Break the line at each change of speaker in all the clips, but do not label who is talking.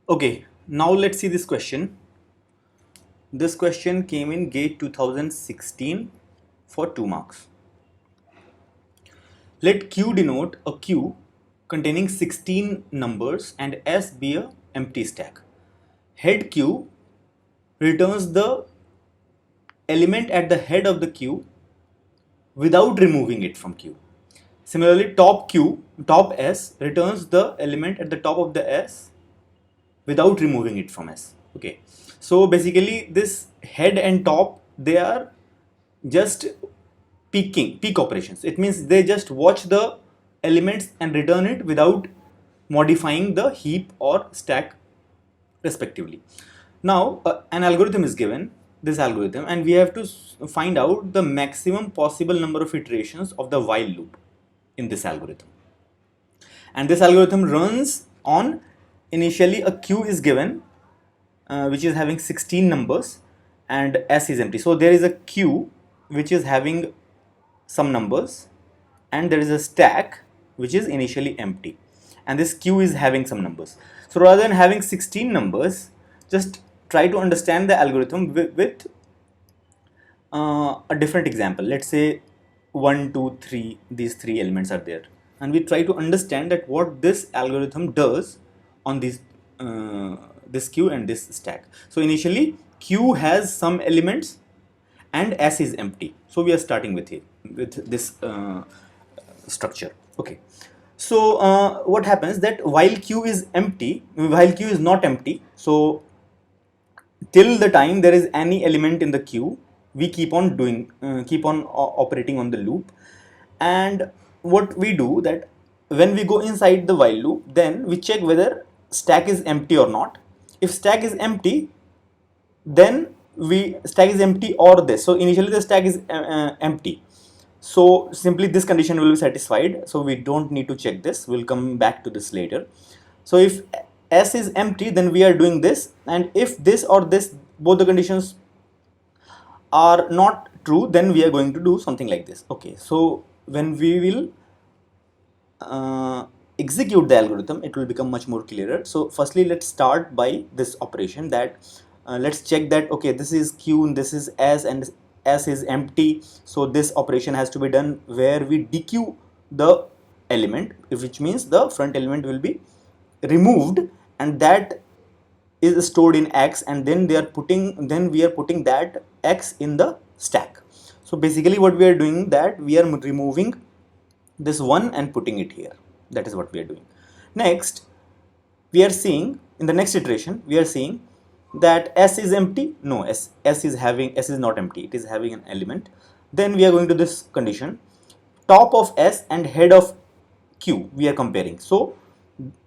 Okay, now let's see this question. This question came in GATE 2016 for 2 marks. Let Q denote a queue containing 16 numbers and S be a empty stack. Head Q returns the element at the head of the queue without removing it from Q. Similarly, top S returns the element at the top of the S without removing it from S. Okay, so basically this head and top, they are just peak operations. It means they just watch the elements and return it without modifying the heap or stack respectively. Now an algorithm is given, this algorithm, and we have to find out the maximum possible number of iterations of the while loop in this algorithm. And this algorithm runs on, initially a queue is given which is having 16 numbers and S is empty. So there is a queue which is having some numbers and there is a stack which is initially empty, and this queue is having some numbers. So rather than having 16 numbers, just try to understand the algorithm with a different example. Let's say 1 2 3, these three elements are there, and we try to understand that what this algorithm does on this queue and this stack. So initially queue has some elements and S is empty, so we are starting with this structure. Okay, so what happens that while queue is not empty, so till the time there is any element in the queue, we keep on operating on the loop. And what we do that when we go inside the while loop, then we check whether stack is empty or not. If stack is empty, then we stack is empty or this. So initially the stack is empty, so simply this condition will be satisfied, so we don't need to check this. We'll come back to this later. So if S is empty, then we are doing this, and if this or this, both the conditions are not true, then we are going to do something like this. Okay, so when we will execute the algorithm, it will become much more clearer. So firstly, let's start by this operation that let's check that okay, this is Q and this is S and S is empty. So this operation has to be done where we dequeue the element, which means the front element will be removed and that is stored in X, and then we are putting that X in the stack. So basically what we are doing, that we are removing this one and putting it here. That is what we are doing. Next, we are seeing in the next iteration, we are seeing that S is empty. No, S is not empty, it is having an element. Then we are going to this condition, top of S and head of Q we are comparing. So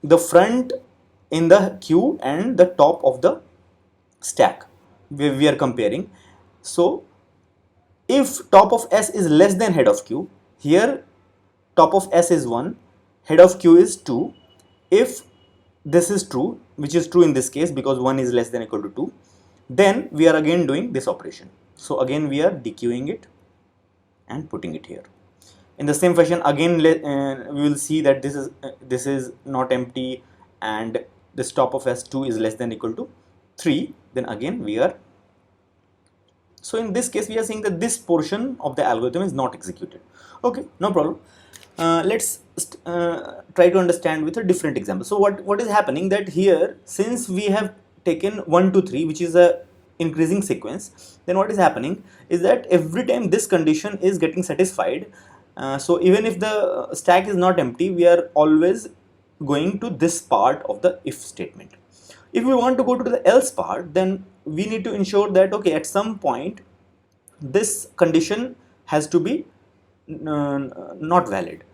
the front in the queue and the top of the stack we are comparing. So if top of S is less than head of Q, here top of S is 1, head of Q is 2. If this is true, which is true in this case because 1 is less than or equal to 2, then we are again doing this operation. So again we are dequeuing it and putting it here. In the same fashion, again we will see that this is not empty and this top of S2 is less than or equal to 3. Then again we are, so in this case we are saying that this portion of the algorithm is not executed. Okay, no problem. Let's try to understand with a different example. So what is happening that here, since we have taken 1 2 3, which is a increasing sequence, then what is happening is that every time this condition is getting satisfied, so even if the stack is not empty, we are always going to this part of the if statement. If we want to go to the else part, then we need to ensure that okay, at some point this condition has to be not valid.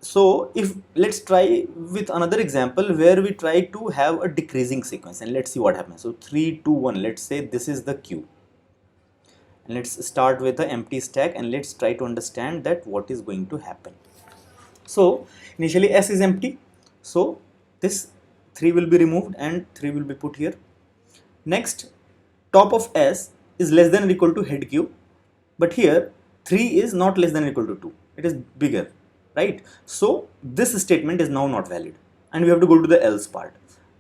So if let's try with another example where we try to have a decreasing sequence, and let's see what happens. So 3 2 1, let's say this is the queue, and let's start with the empty stack and let's try to understand that what is going to happen. So initially S is empty, so this 3 will be removed and 3 will be put here. Next, top of S is less than or equal to head Q, but here 3 is not less than or equal to 2, it is bigger, right? So this statement is now not valid and we have to go to the else part.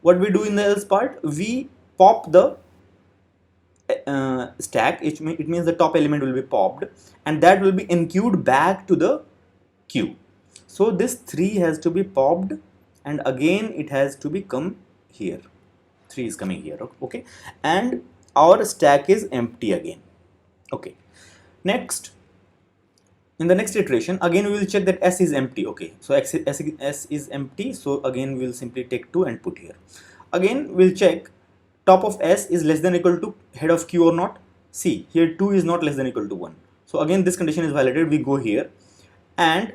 what we do in the else part, we pop the stack. It means the top element will be popped, and that will be enqueued back to the queue. So this 3 has to be popped, and again it has to be come here. 3 is coming here, okay, and our stack is empty again. Okay, next, in the next iteration, again we will check that S is empty. Okay, so S is empty, so again we will simply take 2 and put here. Again we'll check top of S is less than or equal to head of Q or not. See, here 2 is not less than or equal to 1. So again this condition is violated. We go here, and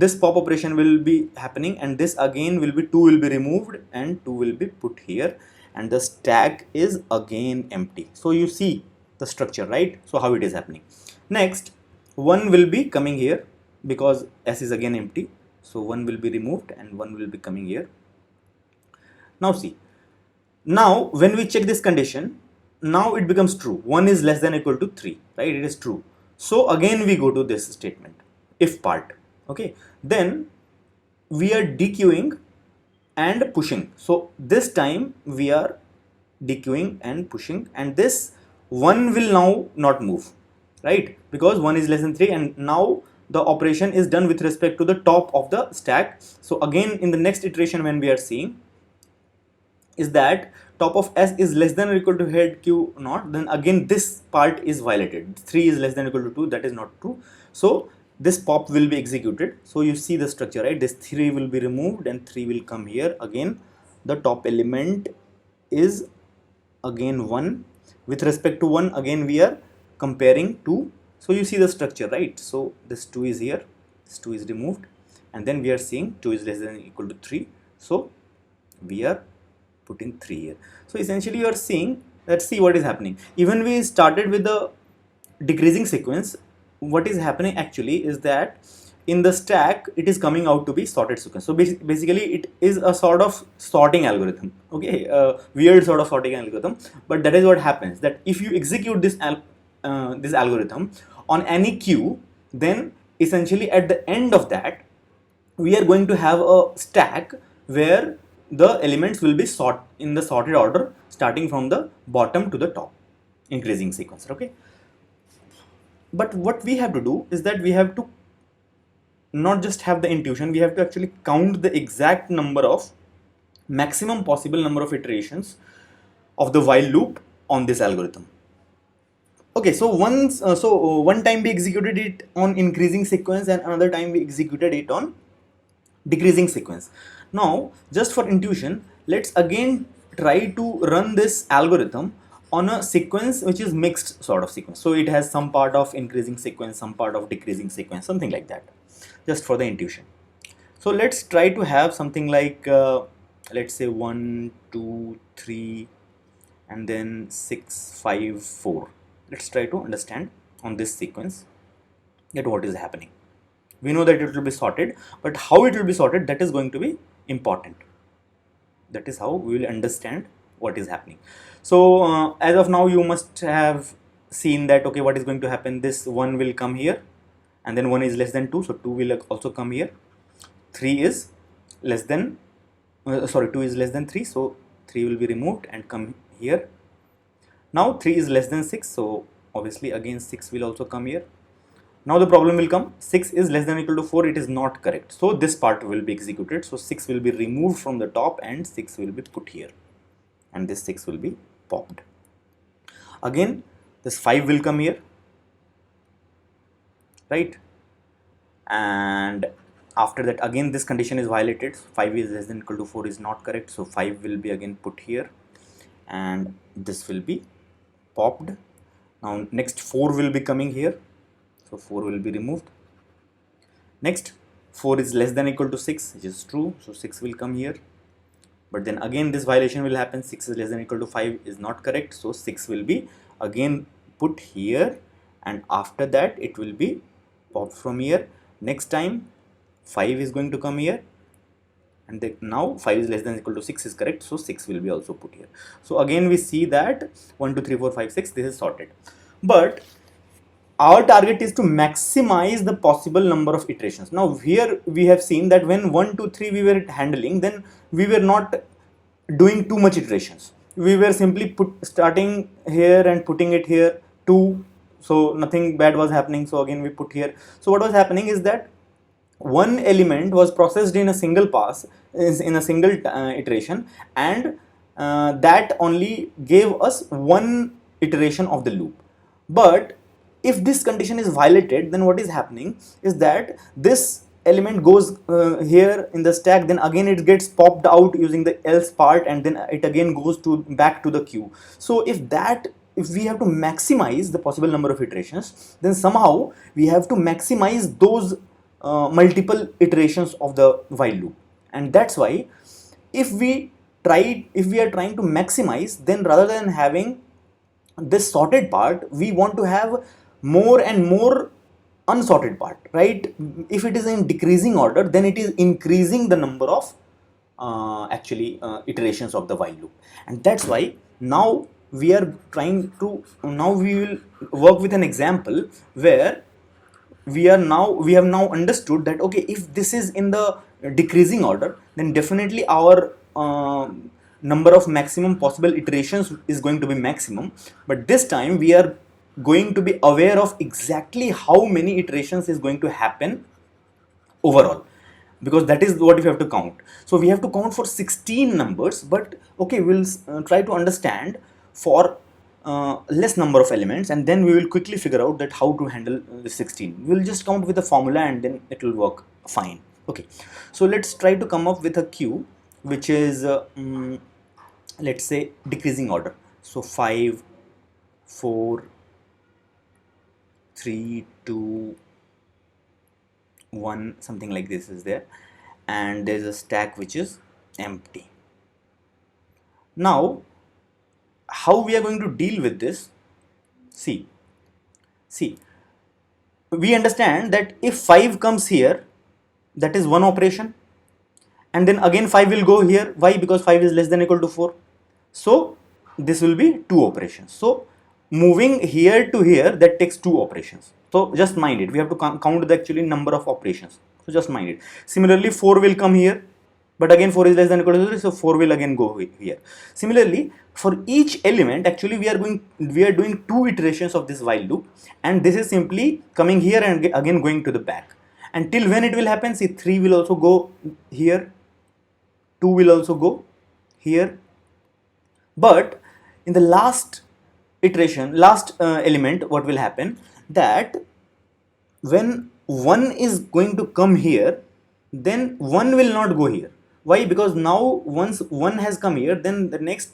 this pop operation will be happening, and this again will be 2 will be removed and 2 will be put here, and the stack is again empty. So you see the structure, right? So how it is happening. Next, 1 will be coming here because S is again empty, so 1 will be removed and 1 will be coming here. Now see, now when we check this condition, now it becomes true. 1 is less than or equal to 3, right? It is true. So again we go to this statement, if part. Okay, then we are dequeuing and pushing. So this time we are dequeuing and pushing, and this 1 will now not move, right? Because 1 is less than 3, and now the operation is done with respect to the top of the stack. So again in the next iteration, when we are seeing is that top of S is less than or equal to head Q not, then again this part is violated. 3 is less than or equal to 2, that is not true. So this pop will be executed. So you see the structure, right? This 3 will be removed and 3 will come here. Again the top element is again 1. With respect to 1, again we are comparing 2. So you see the structure, right? So this 2 is here, this 2 is removed, and then we are seeing 2 is less than or equal to 3. So we are putting 3 here. So essentially you are seeing that, see what is happening. Even we started with the decreasing sequence, what is happening actually is that in the stack it is coming out to be sorted sequence. So basically it is a sort of sorting algorithm, okay, a weird sort of sorting algorithm. But that is what happens, that if you execute this algorithm on any queue, then essentially at the end of that we are going to have a stack where the elements will be sort in the sorted order, starting from the bottom to the top, increasing sequence. Okay, but what we have to do is that we have to not just have the intuition, we have to actually count the exact number of maximum possible number of iterations of the while loop on this algorithm. Okay, so one time we executed it on increasing sequence, and another time we executed it on decreasing sequence. Now just for intuition, let's again try to run this algorithm on a sequence which is mixed sort of sequence. So it has some part of increasing sequence, some part of decreasing sequence, something like that, just for the intuition. So let's try to have something like let's say 1 2 3 and then 6 5 4. Let's try to understand on this sequence that what is happening. We know that it will be sorted, but how it will be sorted, that is going to be important. That is how we will understand what is happening. So as of now you must have seen that, okay, what is going to happen, this 1 will come here, and then 1 is less than 2, so 2 will also come here. 3 is less than 2 is less than 3, so 3 will be removed and come here. Now 3 is less than 6, so obviously again 6 will also come here. Now the problem will come, 6 is less than or equal to 4, it is not correct. So this part will be executed. So 6 will be removed from the top and 6 will be put here, and this 6 will be popped. Again this 5 will come here, right? And after that again this condition is violated. 5 is less than or equal to 4 is not correct, so 5 will be again put here, and this will be popped. Now next 4 will be coming here, so 4 will be removed. Next 4 is less than or equal to 6, which is true, so 6 will come here. But then again this violation will happen, 6 is less than or equal to 5 is not correct, so 6 will be again put here, and after that it will be popped from here. Next time 5 is going to come here, and then now 5 is less than or equal to 6 is correct, so 6 will be also put here. So again we see that 1 2 3 4 5 6, this is sorted. But our target is to maximize the possible number of iterations. Now here we have seen that when 1 2 3 we were handling, then we were not doing too much iterations. We were simply starting here and putting it here, 2, so nothing bad was happening, so again we put here. So what was happening is that one element was processed in a single pass, is in a single iteration, and that only gave us one iteration of the loop. But if this condition is violated, then what is happening is that this element goes here in the stack, then again it gets popped out using the else part, and then it again goes to back to the queue. So if we have to maximize the possible number of iterations, then somehow we have to maximize those multiple iterations of the while loop. And that's why if we if we are trying to maximize, then rather than having this sorted part, we want to have more and more unsorted part, right? If it is in decreasing order, then it is increasing the number of iterations of the while loop. And that's why now we are trying to, now we will work with an example where we have now understood that okay, if this is in the decreasing order, then definitely our number of maximum possible iterations is going to be maximum. But this time we are going to be aware of exactly how many iterations is going to happen overall, because that is what we have to count. So we have to count for 16 numbers, but okay, we'll try to understand for less number of elements, and then we will quickly figure out that how to handle the 16. We'll just count with the formula and then it will work fine. Okay, so let's try to come up with a queue which is let's say decreasing order. So 5 4 3 2 1, something like this is there, and there's a stack which is empty. Now how we are going to deal with this? See, we understand that if 5 comes here, that is one operation, and then again 5 will go here. Why? Because 5 is less than or equal to 4. So this will be 2 operations. So moving here to here, that takes 2 operations. So just mind it, we have to count the actually number of operations. So just mind it. Similarly 4 will come here, but again 4 is less than or equal to 3, so 4 will again go here. Similarly for each element, actually we are doing 2 iterations of this while loop, and this is simply coming here and again going to the back. And till when it will happen? See, 3 will also go here, 2 will also go here, but in the last iteration, last element, what will happen, that when 1 is going to come here, then 1 will not go here. Why? Because now once 1 has come here, then the next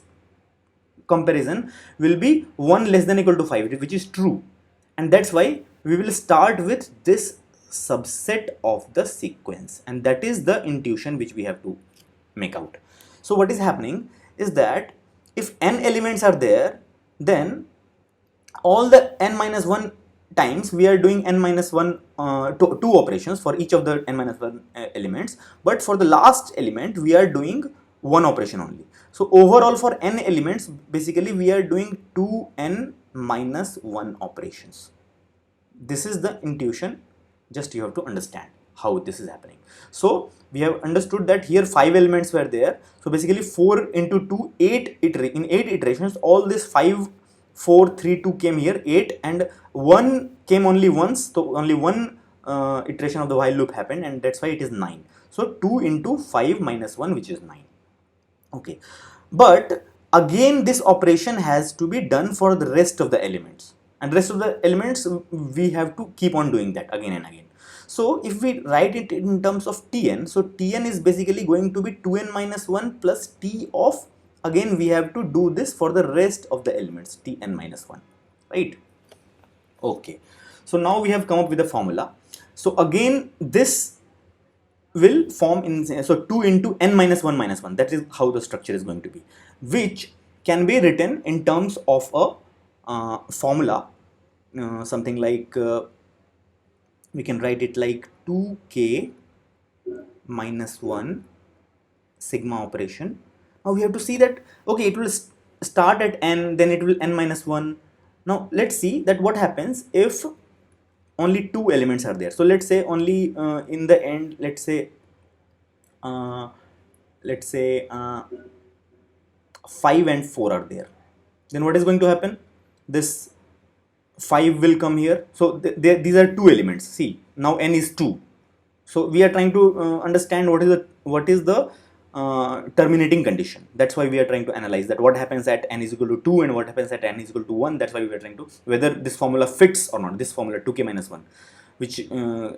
comparison will be 1 less than or equal to 5, which is true. And that's why we will start with this subset of the sequence, and that is the intuition which we have to make out. So what is happening is that if n elements are there, then all the n minus 1 times we are doing n minus 1 two operations for each of the n minus 1 elements, but for the last element we are doing one operation only. So overall for n elements, basically we are doing 2n minus 1 operations. This is the intuition, just you have to understand how this is happening. So we have understood that here 5 elements were there, so basically 4 into 2, 8 in 8 iterations, all this 5 4 3 2 came here, 8, and 1 came only once, so only one iteration of the while loop happened, and that's why it is 9. So 2 into 5 minus 1, which is 9. Okay, but again this operation has to be done for the rest of the elements, and rest of the elements we have to keep on doing that again and again. So if we write it in terms of Tn, so Tn is basically going to be 2n minus 1 plus T of, again we have to do this for the rest of the elements, Tn minus 1, right? Okay, so now we have come up with a formula. So again this will form in, so 2 into n minus 1 minus 1, that is how the structure is going to be, which can be written in terms of a formula, something like we can write it like 2k minus 1 sigma operation. Now we have to see that okay, it will start at n, then it will n minus 1. Now let's see that what happens if only 2 elements are there. So let's say only in the end, let's say 5 and 4 are there, then what is going to happen? This 5 will come here. So these are two elements. See, now n is 2. So we are trying to understand what is the terminating condition. That's why we are trying to analyze that what happens at n is equal to 2 and what happens at n is equal to 1. That's why we are trying to whether this formula fits or not. This formula 2k minus 1, which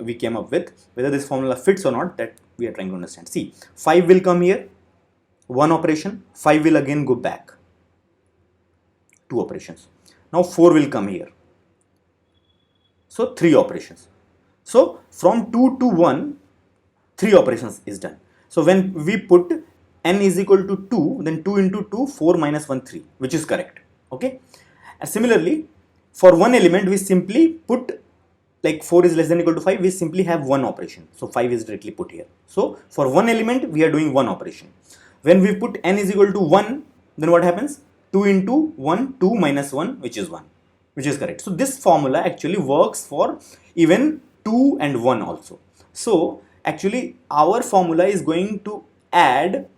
we came up with, whether this formula fits or not, that we are trying to understand. See, 5 will come here, one operation. 5 will again go back, two operations. Now 4 will come here, so three operations. So from 2 to 1, 3 operations is done. So when we put n is equal to 2, then 2 into 2, 4 minus 1, 3, which is correct. Okay. And similarly, for one element, we simply put, like 4 is less than or equal to 5, we simply have one operation. So 5 is directly put here. So for one element, we are doing one operation. When we put n is equal to 1, then what happens? 2 into 1, 2 minus 1, which is 1, which is correct. So this formula actually works for even 2 and 1 also. So actually our formula is going to add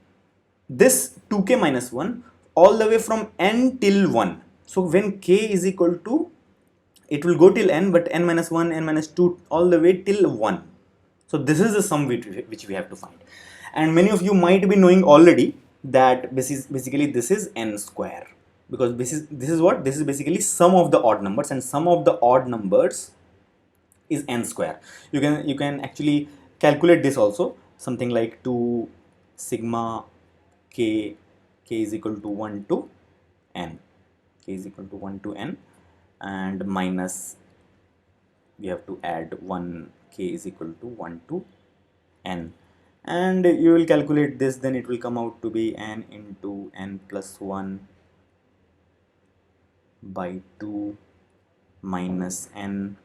this 2k minus 1 all the way from n till 1. So when k is equal to, it will go till n, but n minus 1, n minus 2, all the way till 1. So this is the sum which we have to find. And many of you might be knowing already that basically this is n square, because this is what? This is basically sum of the odd numbers, and sum of the odd numbers is n square. You can actually calculate this also, something like 2 sigma k is equal to 1 to n, k is equal to 1 to n, and minus, we have to add 1, k is equal to 1 to n, and you will calculate this, then it will come out to be n into n plus 1 by 2 minus n.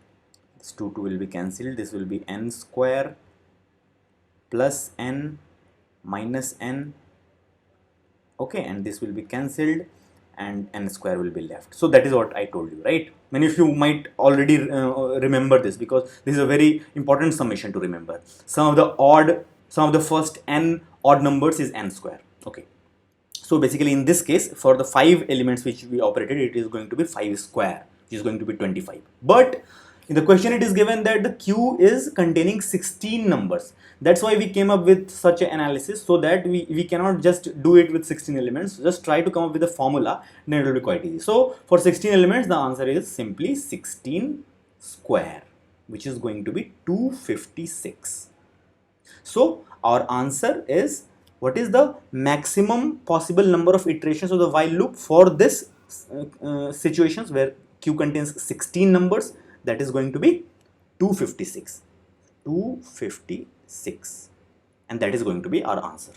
This 2 will be cancelled, this will be n square plus n minus n, okay, and this will be cancelled and n square will be left. So that is what I told you, right? Many of you might already remember this, because this is a very important summation to remember. Sum of the first n odd numbers is n square. Okay, so basically in this case, for the 5 elements which we operated, it is going to be 5 square, which is going to be 25. But in the question it is given that the queue is containing 16 numbers. That's why we came up with such an analysis, so that we cannot just do it with 16 elements. Just try to come up with a formula, then it will be quite easy. So for 16 elements, the answer is simply 16 square, which is going to be 256. So our answer is, what is the maximum possible number of iterations of the while loop for this situations where Q contains 16 numbers? That is going to be 256. 256. And that is going to be our answer.